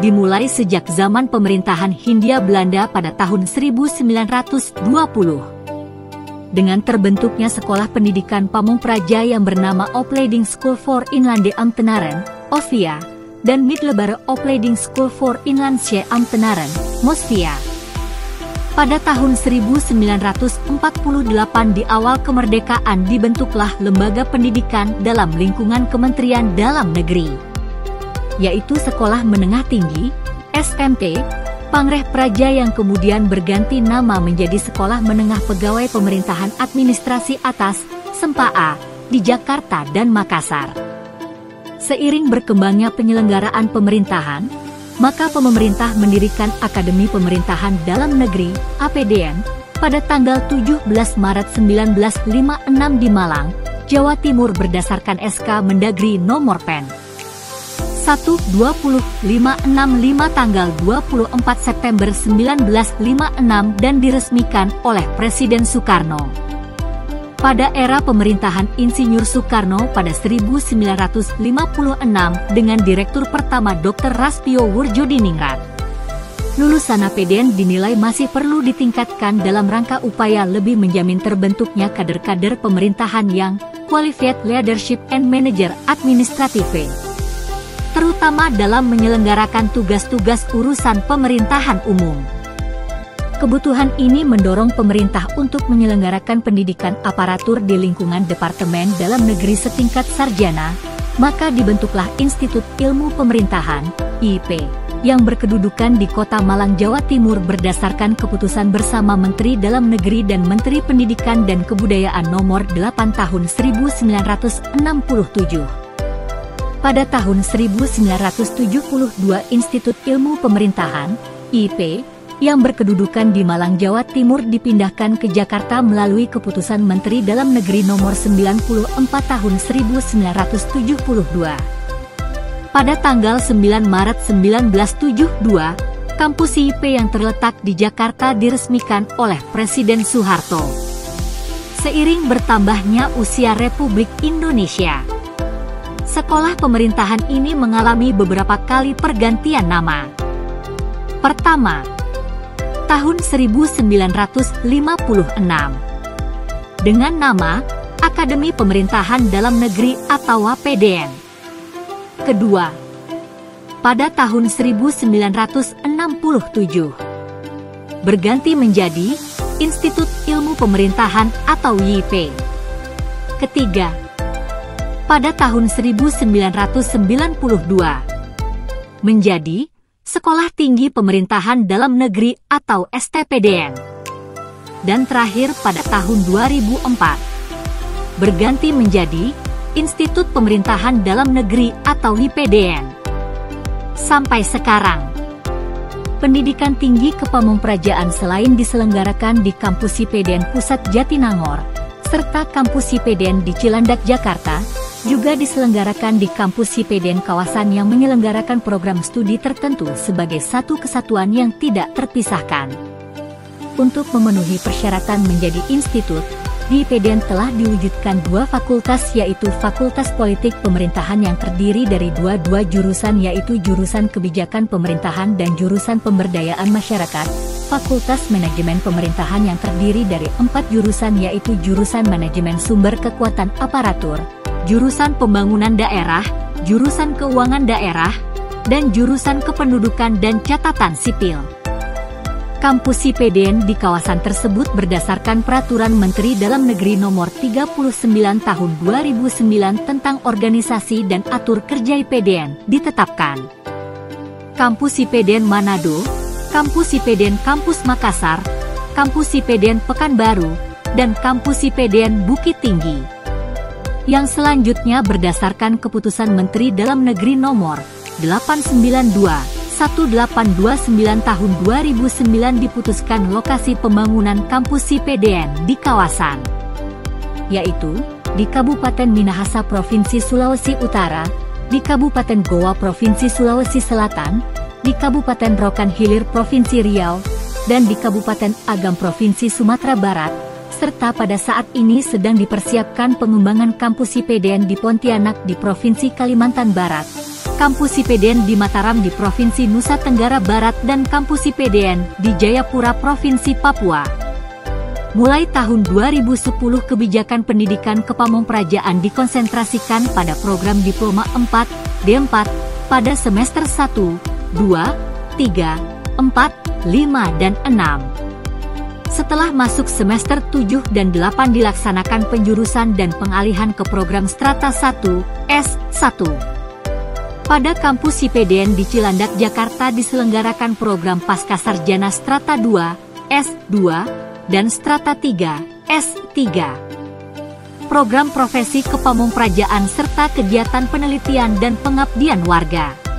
dimulai sejak zaman pemerintahan Hindia Belanda pada tahun 1920. Dengan terbentuknya sekolah pendidikan pamong praja yang bernama Opleiding School for Inlandse Ambtenaren, OVIA, dan Middelbare Opleiding School for Inlandse Ambtenaren, MOSVIA. Pada tahun 1948 di awal kemerdekaan dibentuklah lembaga pendidikan dalam lingkungan Kementerian Dalam Negeri, yaitu Sekolah Menengah Tinggi, SMP, Pangreh Praja yang kemudian berganti nama menjadi Sekolah Menengah Pegawai Pemerintahan Administrasi Atas, SEMPA, di Jakarta dan Makassar. Seiring berkembangnya penyelenggaraan pemerintahan, maka pemerintah mendirikan Akademi Pemerintahan Dalam Negeri, APDN, pada tanggal 17 Maret 1956 di Malang, Jawa Timur berdasarkan SK Mendagri Nomor Pen. 1-20-565 tanggal 24 September 1956 dan diresmikan oleh Presiden Soekarno. Pada era pemerintahan Insinyur Soekarno pada 1956 dengan Direktur Pertama Dr. Raspio Wurjodiningrat, lulusan APDN dinilai masih perlu ditingkatkan dalam rangka upaya lebih menjamin terbentuknya kader-kader pemerintahan yang Qualified Leadership and Manager Administrative, terutama dalam menyelenggarakan tugas-tugas urusan pemerintahan umum. Kebutuhan ini mendorong pemerintah untuk menyelenggarakan pendidikan aparatur di lingkungan Departemen Dalam Negeri setingkat sarjana, maka dibentuklah Institut Ilmu Pemerintahan, IP, yang berkedudukan di Kota Malang, Jawa Timur berdasarkan keputusan bersama Menteri Dalam Negeri dan Menteri Pendidikan dan Kebudayaan Nomor 8 Tahun 1967. Pada tahun 1972 Institut Ilmu Pemerintahan, IP, yang berkedudukan di Malang, Jawa Timur dipindahkan ke Jakarta melalui keputusan Menteri Dalam Negeri Nomor 94 Tahun 1972. Pada tanggal 9 Maret 1972, kampus IP yang terletak di Jakarta diresmikan oleh Presiden Soeharto. Seiring bertambahnya usia Republik Indonesia, sekolah pemerintahan ini mengalami beberapa kali pergantian nama. Pertama, tahun 1956 dengan nama Akademi Pemerintahan Dalam Negeri atau APDN. Kedua, pada tahun 1967 berganti menjadi Institut Ilmu Pemerintahan atau YIP. Ketiga, pada tahun 1992 menjadi Sekolah Tinggi Pemerintahan Dalam Negeri atau STPDN. Dan terakhir pada tahun 2004 berganti menjadi Institut Pemerintahan Dalam Negeri atau IPDN. Sampai sekarang, pendidikan tinggi kepamongprajaan selain diselenggarakan di kampus IPDN Pusat Jatinangor, serta kampus IPDN di Cilandak, Jakarta, juga diselenggarakan di kampus IPDN kawasan yang menyelenggarakan program studi tertentu sebagai satu kesatuan yang tidak terpisahkan. Untuk memenuhi persyaratan menjadi institut, di IPDN telah diwujudkan dua fakultas, yaitu Fakultas Politik Pemerintahan yang terdiri dari dua jurusan, yaitu jurusan Kebijakan Pemerintahan dan jurusan Pemberdayaan Masyarakat, Fakultas Manajemen Pemerintahan yang terdiri dari 4 jurusan, yaitu jurusan Manajemen Sumber Kekuatan Aparatur, jurusan Pembangunan Daerah, jurusan Keuangan Daerah, dan jurusan Kependudukan dan Catatan Sipil. Kampus IPDN di kawasan tersebut berdasarkan Peraturan Menteri Dalam Negeri Nomor 39 Tahun 2009 tentang Organisasi dan Atur Kerja IPDN ditetapkan. Kampus IPDN Manado, Kampus IPDN Kampus Makassar, Kampus IPDN Pekanbaru, dan Kampus IPDN Bukit Tinggi. Yang selanjutnya berdasarkan Keputusan Menteri Dalam Negeri Nomor 892/1829 Tahun 2009 diputuskan lokasi pembangunan kampus IPDN di kawasan, yaitu di Kabupaten Minahasa Provinsi Sulawesi Utara, di Kabupaten Goa Provinsi Sulawesi Selatan, di Kabupaten Rokan Hilir Provinsi Riau, dan di Kabupaten Agam Provinsi Sumatera Barat, serta pada saat ini sedang dipersiapkan pengembangan kampus IPDN di Pontianak di Provinsi Kalimantan Barat, Kampus IPDN di Mataram di Provinsi Nusa Tenggara Barat dan Kampus IPDN di Jayapura, Provinsi Papua. Mulai tahun 2010 kebijakan pendidikan kepamongprajaan dikonsentrasikan pada program Diploma 4, D4 pada semester 1, 2, 3, 4, 5, dan 6. Setelah masuk semester 7 dan 8 dilaksanakan penjurusan dan pengalihan ke program Strata 1, S1. Pada kampus IPDN di Cilandak, Jakarta diselenggarakan program Pascasarjana Strata 2, S2, dan Strata 3, S3. Program profesi kepamongprajaan serta kegiatan penelitian dan pengabdian warga.